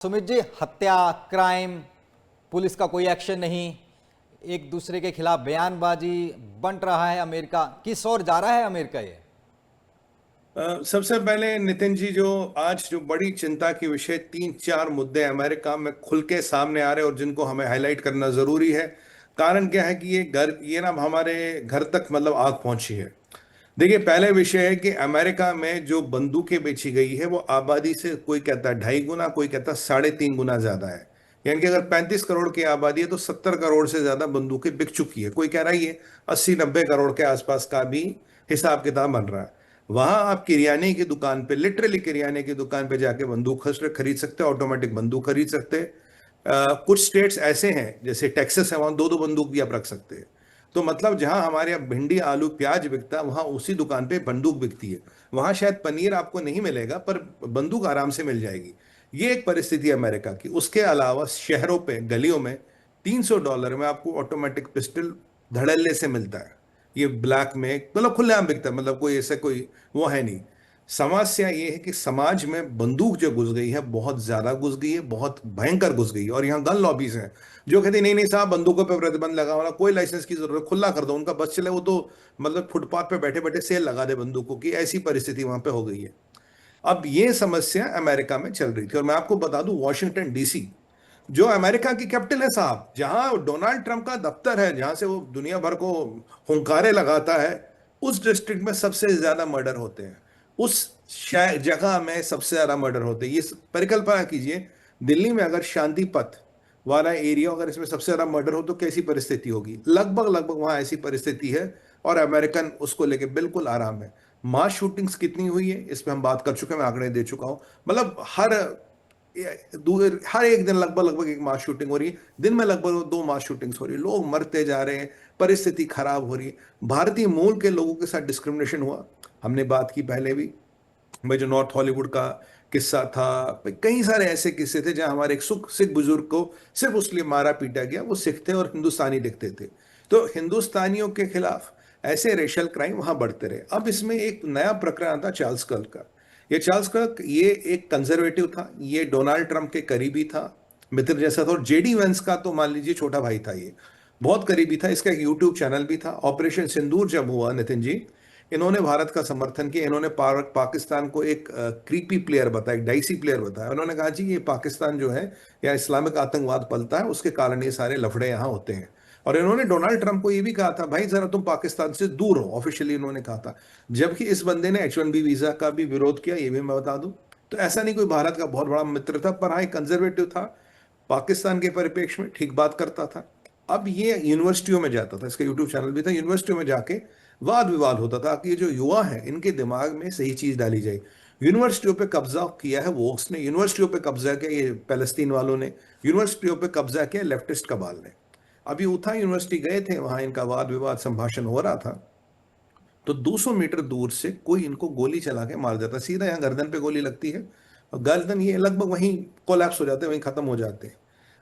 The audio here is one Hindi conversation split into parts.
सुमित जी, हत्या, क्राइम, पुलिस का कोई एक्शन नहीं, एक दूसरे के खिलाफ बयानबाजी बंट रहा है। अमेरिका किस ओर जा रहा है अमेरिका ये? सबसे पहले नितिन जी, जो आज जो बड़ी चिंता की विषय 3-4 मुद्दे अमेरिका में खुल के सामने आ रहे हैं और जिनको हमें हाईलाइट करना जरूरी है। कारण क्या है कि ये ना हमारे घर तक मतलब आग पहुंची है। देखिए, पहले विषय है कि अमेरिका में जो बंदूकें बेची गई है वो आबादी से कोई कहता है 2.5 गुना, कोई कहता है 3.5 गुना ज्यादा है। यानी कि अगर 35 करोड़ की आबादी है तो 70 करोड़ से ज्यादा बंदूकें बिक चुकी है। कोई कह रहा है ये 80-90 करोड़ के आसपास का भी हिसाब किताब बन रहा है। वहां आप किराने की दुकान पे, लिटरली किराने की दुकान पे जाके बंदूक खरीद सकते हैं, ऑटोमेटिक बंदूक खरीद सकते हैं। कुछ स्टेट्स ऐसे हैं जैसे टेक्सास है, वहां दो दो बंदूक भी आप रख सकते हैं। तो मतलब जहां हमारे यहाँ भिंडी आलू प्याज बिकता है वहां उसी दुकान पे बंदूक बिकती है। वहां शायद पनीर आपको नहीं मिलेगा पर बंदूक आराम से मिल जाएगी। ये एक परिस्थिति है अमेरिका की। उसके अलावा शहरों पे गलियों में $300 में आपको ऑटोमेटिक पिस्टल धड़ल्ले से मिलता है। ये ब्लैक में मतलब खुलेआम बिकता है, मतलब कोई ऐसा कोई वो है नहीं। समस्या ये है कि समाज में बंदूक जो घुस गई है बहुत ज्यादा घुस गई है, बहुत भयंकर घुस गई है। और यहाँ गन लॉबीज हैं जो कहते नहीं नहीं साहब, बंदूकों पे प्रतिबंध लगा वाला, कोई लाइसेंस की जरूरत, खुला कर दो, उनका बस चले, वो तो मतलब फुटपाथ पे बैठे बैठे सेल लगा दे बंदूकों की, ऐसी परिस्थिति वहां पे हो गई है। अब ये समस्या अमेरिका में चल रही थी। और मैं आपको बता दूं, वॉशिंगटन डीसी जो अमेरिका की कैपिटल है साहब, जहां डोनाल्ड ट्रंप का दफ्तर है, जहां से वो दुनिया भर को हुंकारे लगाता है, उस डिस्ट्रिक्ट में सबसे ज्यादा मर्डर होते हैं। उस जगह में सबसे ज्यादा मर्डर होते हैं। ये परिकल्पना कीजिए, दिल्ली में अगर शांति पथ वाला एरिया, अगर इसमें सबसे ज्यादा मर्डर हो तो कैसी परिस्थिति होगी। लगभग लगभग वहां ऐसी परिस्थिति है। और अमेरिकन उसको लेके बिल्कुल आराम है। मास शूटिंग्स कितनी हुई है इस पे हम बात कर चुके हैं, मैं आंकड़े दे चुका हूं। मतलब हर एक दिन लगभग लगभग एक मास शूटिंग हो रही है। दिन में लगभग 2 मास शूटिंग्स हो रही है। लोग मरते जा रहे हैं, परिस्थिति खराब हो रही है। भारतीय मूल के लोगों के साथ डिस्क्रिमिनेशन हुआ, हमने बात की पहले भी। भाई जो नॉर्थ हॉलीवुड का किस्सा था, भाई कई सारे ऐसे किस्से थे जहां हमारे एक सिख बुजुर्ग को सिर्फ उसलिए मारा पीटा गया, वो सिख थे और हिंदुस्तानी दिखते थे। तो हिंदुस्तानियों के खिलाफ ऐसे रेशल क्राइम वहां बढ़ते रहे। अब इसमें एक नया प्रकरण आता चार्ल्स कर्क का। ये चार्ल्स कर्क, ये एक कंजर्वेटिव था, ये डोनाल्ड ट्रंप के करीबी था, मित्र जैसा था। और जेडी वेंस का तो मान लीजिए छोटा भाई था, ये बहुत करीबी था। इसका एक यूट्यूब चैनल भी था। ऑपरेशन सिंदूर जब हुआ नितिन जी, इन्होंने भारत का समर्थन किया। इन्होंने पाकिस्तान को एक क्रीपी प्लेयर बताया, एक डाइसी प्लेयर बताया। उन्होंने कहा जी ये पाकिस्तान जो है, या इस्लामिक आतंकवाद पलता है, उसके कारण ये सारे लफड़े यहाँ होते हैं। और इन्होंने डोनाल्ड ट्रंप को ये भी कहा था, भाई जरा तुम पाकिस्तान से दूर हो, ऑफिशियली इन्होंने कहा था। जबकि इस बंदे ने H1B वीजा का भी विरोध किया, ये भी मैं बता दूं। तो ऐसा नहीं कोई भारत का बहुत बड़ा मित्र था, पर हाँ एक कंजर्वेटिव था, पाकिस्तान के परिप्रेक्ष्य में ठीक बात करता था। अब ये यूनिवर्सिटियों में जाता था, इसका यूट्यूब चैनल भी था, यूनिवर्सिटियों में जाके वाद विवाद होता था कि ये जो युवा है इनके दिमाग में सही चीज डाली जाए। यूनिवर्सिटियों पे कब्जा किया है वोक्स ने, यूनिवर्सिटियों पे कब्जा किया ये पैलेस्तीन वालों ने, यूनिवर्सिटियों पे कब्जा किया लेफ्टिस्ट कबाल ने। अभी उथा यूनिवर्सिटी गए थे, वहां इनका वाद विवाद संभाषण हो रहा था, तो 200 मीटर दूर से कोई इनको गोली चला के मार देता, सीधा यहाँ गर्दन पे गोली लगती है और गर्दन ये लगभग वहीं कोलैप्स हो जाते हैं, वहीं खत्म हो जाते हैं।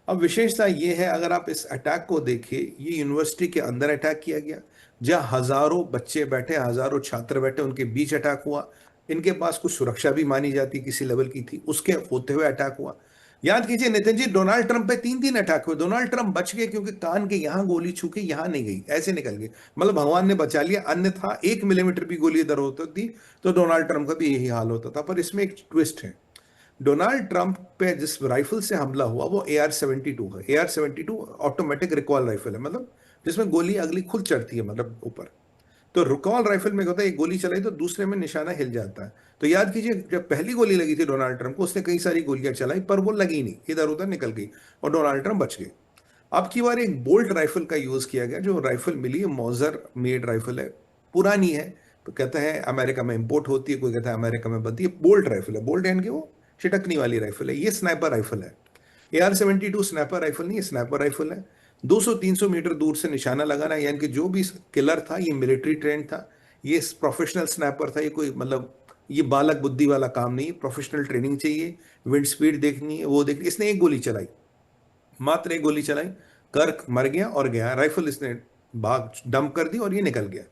अब विशेषता ये है, अगर आप इस अटैक को देखें, ये यूनिवर्सिटी के अंदर अटैक किया गया, जहां हजारों बच्चे बैठे, हजारों छात्र बैठे, उनके बीच अटैक हुआ। इनके पास कुछ सुरक्षा भी मानी जाती किसी लेवल की थी, उसके होते हुए अटैक हुआ। याद कीजिए नितिन जी, डोनाल्ड ट्रंप पे 3 3 अटैक हुए, डोनाल्ड ट्रंप बच गए क्योंकि कान के यहां गोली छू के यहां नहीं गई, ऐसे निकल गए। मतलब भगवान ने बचा लिया, अन्यथा 1 मिलीमीटर भी गोली इधर होती तो डोनाल्ड ट्रंप का भी यही हाल होता था। पर इसमें एक ट्विस्ट है, डोनाल्ड ट्रंप पे जिस राइफल से हमला हुआ वो AR-72 है। AR-72 ऑटोमेटिक रिकॉल राइफल है, मतलब जिसमें गोली अगली खुद चढ़ती है, मतलब ऊपर। तो रिकॉल राइफल में क्या होता है, एक गोली चलाई तो दूसरे में निशाना हिल जाता है। तो याद कीजिए, जब पहली गोली लगी थी डोनाल्ड ट्रंप को, उसने कई सारी गोलियां चलाई पर वो लगी नहीं, इधर उधर निकल गई और डोनाल्ड ट्रंप बच गए। अब की बार एक बोल्ट राइफल का यूज किया गया। जो राइफल मिली है मॉजर मेड राइफल है, पुरानी है, तो कहते हैं अमेरिका में इंपोर्ट होती है, कोई कहता है अमेरिका में बनती है। बोल्ट राइफल है, बोल्ट यानी कि वो छिटकनी वाली राइफल है। ये स्नाइपर राइफल है। AR-72 स्नाइपर राइफल नहीं है, स्नाइपर राइफल है। 200-300 मीटर दूर से निशाना लगाना, यानी कि जो भी किलर था ये मिलिट्री ट्रेंड था, ये प्रोफेशनल स्नाइपर था। ये कोई मतलब ये बालक बुद्धि वाला काम नहीं है, प्रोफेशनल ट्रेनिंग चाहिए, विंड स्पीड देखनी है, वो देखनी। इसने एक गोली चलाई, मात्र एक गोली चलाई, कर्क मर गया और गया। राइफल इसने भाग डंप कर दी और ये निकल गया।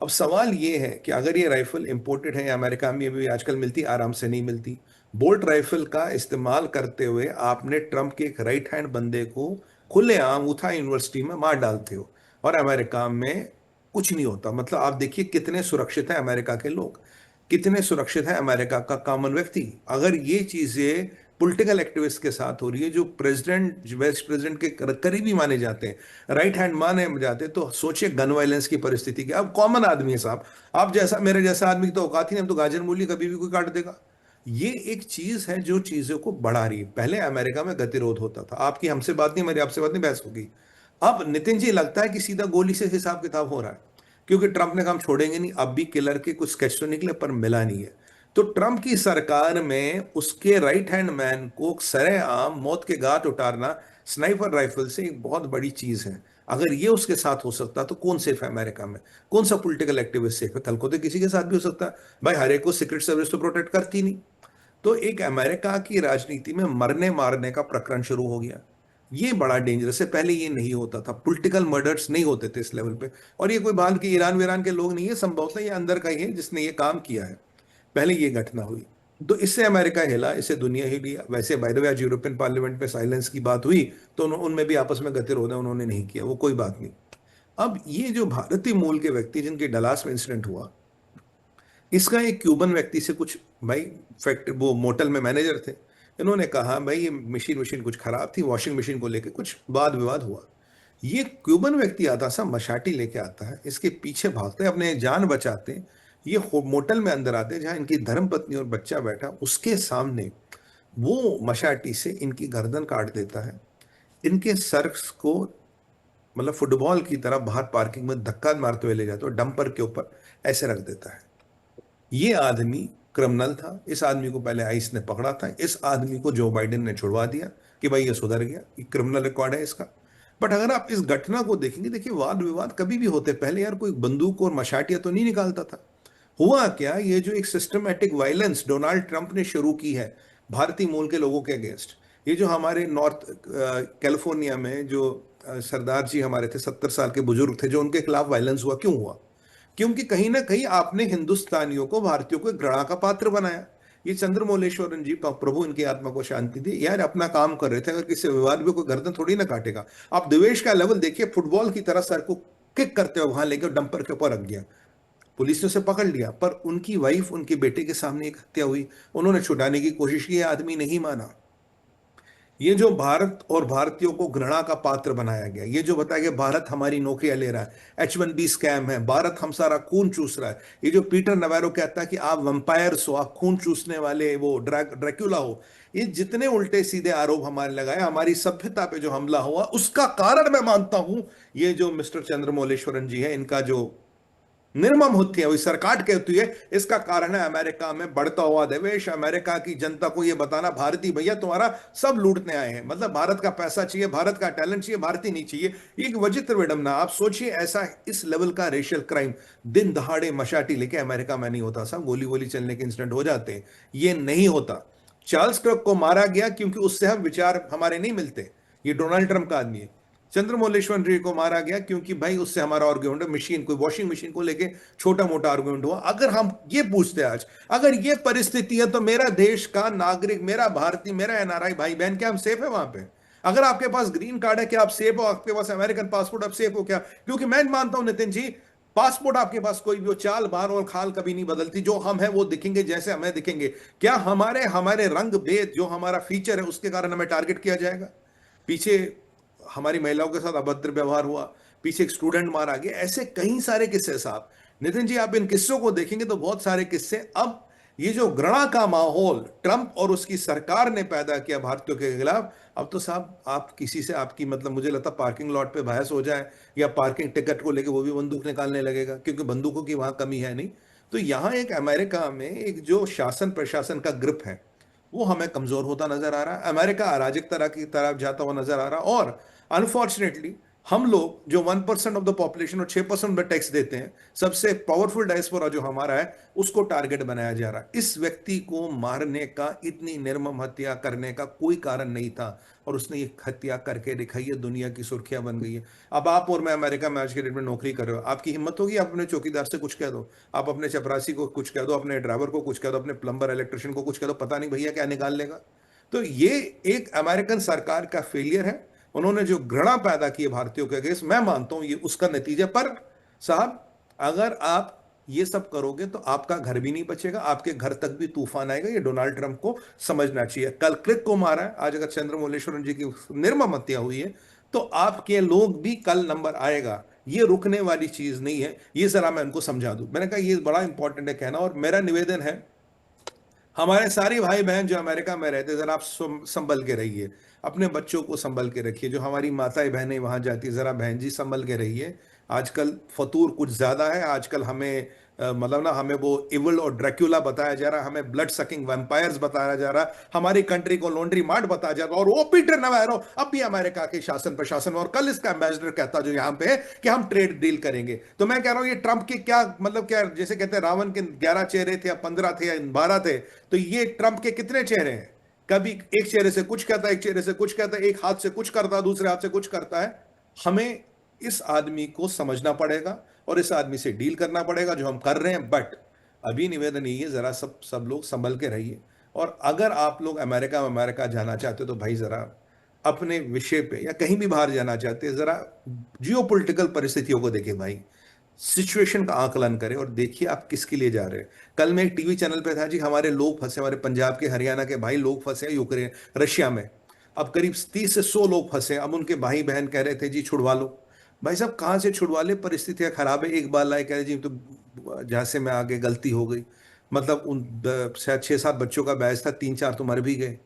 अब सवाल ये है कि अगर ये राइफल इंपोर्टेड है, अमेरिका में भी आजकल मिलती, आराम से नहीं मिलती, बोल्ट राइफल का इस्तेमाल करते हुए आपने ट्रंप के एक राइट हैंड बंदे को खुलेआम उथा यूनिवर्सिटी में मार डालते हो, और अमेरिका में कुछ नहीं होता। मतलब आप देखिए कितने सुरक्षित है अमेरिका के लोग, कितने सुरक्षित है अमेरिका का कॉमन व्यक्ति। अगर ये चीजें पॉलिटिकल एक्टिविस्ट के साथ हो रही है जो प्रेसिडेंट वेस्ट प्रेसिडेंट के करीबी माने जाते हैं, राइट हैंड माने जाते हैं, तो सोचिए गन वायलेंस की परिस्थिति की। अब कॉमन आदमी है साहब, आप जैसा मेरे जैसा आदमी की तो औकात ही नहीं, हम तो गाजर मूली कभी भी कोई काट देगा। ये एक चीज है जो चीजों को बढ़ा रही है। पहले अमेरिका में गतिरोध होता था, आपकी हमसे बात नहीं, मेरी आपसे बात नहीं, बहस होगी। अब नितिन जी लगता है कि सीधा गोली से हिसाब किताब हो रहा है, क्योंकि ट्रंप ने कहा हम छोड़ेंगे नहीं। अब भी किलर के कुछ स्केच तो निकले पर मिला नहीं है। तो ट्रंप की सरकार में उसके राइट हैंड मैन को सरेआम मौत के घाट उतारना स्नाइपर राइफल से एक बहुत बड़ी चीज है। अगर ये उसके साथ हो सकता तो कौन सेफ है अमेरिका में? कौन सा पॉलिटिकल एक्टिविस्ट सेफ है? कल को तो किसी के साथ भी हो सकता है भाई, हर एक को सीक्रेट सर्विस तो प्रोटेक्ट करती नहीं। तो एक अमेरिका की राजनीति में मरने मारने का प्रकरण शुरू हो गया। ये बड़ा डेंजरस है, पहले ये नहीं होता था, पॉलिटिकल मर्डर्स नहीं होते थे इस लेवल पे। और ये कोई बाहर के ईरान वीरान के लोग नहीं है, संभवतः ये अंदर का ही है जिसने ये काम किया है। पहले ये घटना हुई तो इससे अमेरिका हिला, इससे दुनिया हिली। वैसे बाय द वे आज यूरोपियन पार्लियामेंट में साइलेंस की बात हुई तो उनमें भी आपस में गतिरोध है, उन्होंने नहीं किया, वो कोई बात नहीं। अब ये जो भारतीय मूल के व्यक्ति जिनके डलास में इंसिडेंट हुआ, इसका एक क्यूबन व्यक्ति से कुछ भाई फैक्ट्री वो मोटल में मैनेजर थे, इन्होंने कहा भाई ये मशीन मशीन कुछ खराब थी, वॉशिंग मशीन को लेकर कुछ वाद विवाद हुआ। ये क्यूबन व्यक्ति आता सा मशाटी लेके आता है, इसके पीछे भागते हैं, अपने जान बचाते हैं। ये मोटल में अंदर आते हैं जहां इनकी धर्मपत्नी और बच्चा बैठा, उसके सामने वो मशाटी से इनकी गर्दन काट देता है। इनके सर को मतलब फुटबॉल की तरह बाहर पार्किंग में धक्का मारते हुए ले जाते हो, डंपर के ऊपर ऐसे रख देता है। ये आदमी क्रिमिनल था, इस आदमी को पहले आइस ने पकड़ा था, इस आदमी को जो बाइडेन ने छुड़वा दिया कि भाई ये सुधर गया, ये क्रिमिनल रिकॉर्ड है इसका। बट अगर आप इस घटना को देखेंगे, देखिए वाद विवाद कभी भी होते, पहले यार कोई बंदूक और मशाटियां तो नहीं निकालता था। हुआ क्या, ये जो एक सिस्टमेटिक वायलेंस डोनाल्ड ट्रंप ने शुरू की है भारतीय मूल के लोगों के अगेंस्ट, ये जो हमारे नॉर्थ कैलिफोर्निया में जो सरदार जी हमारे थे, 70 साल के बुजुर्ग थे, जो उनके खिलाफ वायलेंस हुआ, क्यों हुआ? क्योंकि कहीं ना कहीं आपने हिंदुस्तानियों को, भारतीयों को घृणा का पात्र बनाया। ये चंद्रमौलेश्वरन जी, प्रभु इनकी आत्मा को शांति दी, यार अपना काम कर रहे थे, अगर किसी विवाद में कोई गर्दन थोड़ी ना काटेगा। आप द्वेष का लेवल देखिए, फुटबॉल की तरह सर को किक करते हुए वहां लेकर डंपर के ऊपर रख दिया, पुलिस ने उसे पकड़ लिया, पर उनकी वाइफ, उनके बेटे के सामने एक हत्या हुई, उन्होंने छुड़ाने की कोशिश की, आदमी नहीं माना। ये जो भारत और भारतीयों को घृणा का पात्र बनाया गया, ये जो बताया गया भारत हमारी नौकरियां ले रहा है, H1B स्कैम है, भारत हम सारा खून चूस रहा है, ये जो पीटर नवैरो कहता है कि आप वंपायर्स हो, आप खून चूसने वाले वो ड्रैक्यूला हो, ये जितने उल्टे सीधे आरोप हमारे लगाए, हमारी सभ्यता पे जो हमला हुआ, उसका कारण मैं मानता हूं ये जो मिस्टर चंद्रमौलेश्वरन जी है, इनका जो निर्मम होती है, वही सरकार कहती है, इसका कारण है अमेरिका में बढ़ता हुआ देवेश। अमेरिका की जनता को यह बताना भारतीय भैया तुम्हारा सब लूटने आए हैं, मतलब भारत का पैसा चाहिए, भारत का टैलेंट चाहिए, भारतीय नहीं चाहिए। एक विचित्र विडंबना। आप सोचिए ऐसा इस लेवल का रेशियल क्राइम दिन दहाड़े मशाटी लेके अमेरिका में नहीं होता, सब गोली गोली चलने के इंसिडेंट हो जाते हैं, ये नहीं होता। चार्ल्स क्र्क को मारा गया क्योंकि उससे हम विचार हमारे नहीं मिलते, ये डोनाल्ड ट्रंप का आदमी है। चंद्रमौलेश्वर जी को मारा गया क्योंकि भाई उससे हमारा आर्गुमेंट, मशीन कोई वॉशिंग मशीन को लेके छोटा मोटा आर्गुमेंट हुआ। अगर हम ये पूछते आज, अगर ये परिस्थिति है तो मेरा देश का नागरिक, मेरा भारतीय, मेरा एनआरआई भाई बहन, क्या हम सेफ है वहां पे? अगर आपके पास ग्रीन कार्ड है क्या आप सेफ हो? आपके पास अमेरिकन पासपोर्ट, आप सेफ हो क्या? क्योंकि मैं मानता हूं नितिन जी, पासपोर्ट आपके पास कोई भी हो, चाल बार और खाल कभी नहीं बदलती, जो हम है वो दिखेंगे जैसे हमें दिखेंगे। क्या हमारे हमारे रंग भेद, जो हमारा फीचर है, उसके कारण हमें टारगेट किया जाएगा? पीछे हमारी महिलाओं के साथ अभद्र व्यवहार हुआ, पीछे एक स्टूडेंट मारा गया, ऐसे कई सारे किस्से साहब। नितिन जी आप इन किस्सों को देखेंगे तो बहुत सारे किस्से। अब ये जो घृणा का माहौल ट्रंप और उसकी सरकार ने पैदा किया भारतीयों के खिलाफ, अब तो साहब आप किसी से आपकी मतलब मुझे लगता पार्किंग लॉट पे बहस हो जाए या पार्किंग टिकट को लेके वो भी बंदूक निकालने लगेगा, क्योंकि बंदूकों की वहां कमी है नहीं। तो यहां एक अमेरिका में एक जो शासन प्रशासन का ग्रिप है वो हमें कमजोर होता नजर आ रहा है, अमेरिका अराजक तरह की तरफ जाता हुआ नजर आ रहा है। और अनफॉर्चुनेटली हम लोग जो 1% ऑफ द पॉपुलेशन और 6% में टैक्स देते हैं, सबसे पावरफुल डायस्पोरा जो हमारा है, उसको टारगेट बनाया जा रहा है। इस व्यक्ति को मारने का, इतनी निर्मम हत्या करने का कोई कारण नहीं था, और उसने ये हत्या करके दिखाई है, दुनिया की सुर्खियां बन गई है। अब आप और मैं अमेरिका में आज के डेट में नौकरी कर रहे हो, आपकी हिम्मत होगी आप अपने चौकीदार से कुछ कह दो, आप अपने चपरासी को कुछ कह दो, अपने ड्राइवर को कुछ कह दो, अपने प्लम्बर इलेक्ट्रिशियन को कुछ कह दो, पता नहीं भैया क्या निकाल लेगा। तो ये एक अमेरिकन सरकार का फेलियर है। उन्होंने जो घृणा पैदा की है भारतीयों के अगेंस्ट, मैं मानता हूं ये उसका नतीजा। पर साहब, अगर आप ये सब करोगे तो आपका घर भी नहीं बचेगा, आपके घर तक भी तूफान आएगा। ये डोनाल्ड ट्रंप को समझना चाहिए। कल क्लिक को मारा है, आज अगर चंद्रमौलेश्वरन जी की निर्मम हत्या हुई है, तो आपके लोग भी कल नंबर आएगा। ये रुकने वाली चीज नहीं है। ये जरा मैं उनको समझा दूं। मैंने कहा ये बड़ा इंपॉर्टेंट है कहना। और मेरा निवेदन है, हमारे सारे भाई बहन जो अमेरिका में रहते हैं, जरा आप संभल के रहिए, अपने बच्चों को संभल के रखिए। जो हमारी माताएं बहनें वहां जाती है, जरा बहन जी संभल के रहिए। आजकल फतूर कुछ ज्यादा है। आजकल हमें मतलब ना, हमें वो इविल और ड्रैक्यूला बताया जा रहा है, हमें ब्लड सकिंग वैम्पायर्स बताया जा रहा है, हमारी कंट्री को लॉन्ड्री मार्ट बताया जा रहा है। और वो पीटर नवारो अब भी अमेरिका के शासन प्रशासन में, और कल इसका एम्बेसडर कहता जो यहां पे है कि हम ट्रेड डील करेंगे। तो मैं कह रहा हूं ये ट्रंप के क्या मतलब, क्या जैसे कहते हैं रावण के 11 चेहरे थे या 15 थे या 12 थे, तो ये ट्रंप के कितने चेहरे हैं? कभी एक चेहरे से कुछ कहता है, एक चेहरे से कुछ कहता है, एक हाथ से कुछ करता है, दूसरे हाथ से कुछ करता है। हमें इस आदमी को समझना पड़ेगा और इस आदमी से डील करना पड़ेगा, जो हम कर रहे हैं। बट अभी निवेदन यही है, जरा सब लोग संभल के रहिए। और अगर आप लोग अमेरिका जाना चाहते हो, तो भाई जरा अपने विषय पे, या कहीं भी बाहर जाना चाहते हैं, जरा जियोपॉलिटिकल परिस्थितियों को देखें भाई, सिचुएशन का आकलन करें और देखिए आप किसके लिए जा रहे हैं। कल मैं एक टीवी चैनल पे था जी, हमारे लोग फंसे, हमारे पंजाब के हरियाणा के भाई लोग फंसे यूक्रेन रशिया में। अब करीब 30 से 100 लोग फंसे। अब उनके भाई बहन कह रहे थे जी छुड़वा लो। भाई साहब कहाँ से छुड़वा ले, परिस्थितियां खराब है। एक बार लाए कह रहे जी तो जहां से मैं आगे गलती हो गई। मतलब उन शायद 6-7 बच्चों का बैच था, 3-4 तो मर भी गए,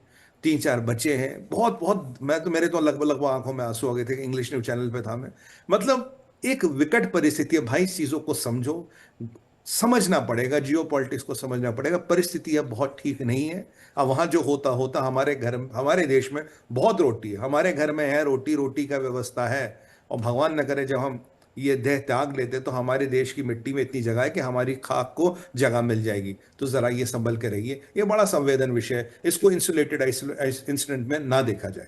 3-4 बच्चे हैं। बहुत बहुत, मैं तो, मेरे तो लगभग लगभग आंखों में आंसू आ गए थे। इंग्लिश न्यूज चैनल पे था मैं। मतलब एक विकट परिस्थिति है भाई। इस चीजों को समझो, समझना पड़ेगा, जियो पॉलिटिक्स को समझना पड़ेगा। परिस्थिति अब बहुत ठीक नहीं है। अब वहां जो होता होता, हमारे घर, हमारे देश में बहुत रोटी है, हमारे घर में है रोटी, रोटी का व्यवस्था है। और भगवान न करे जब हम ये देह त्याग लेते, तो हमारे देश की मिट्टी में इतनी जगह है कि हमारी खाक को जगह मिल जाएगी। तो जरा ये संभल के रहिए। ये बड़ा संवेदन विषय है, इसको इंसुलेटेड इंसिडेंट में ना देखा जाए।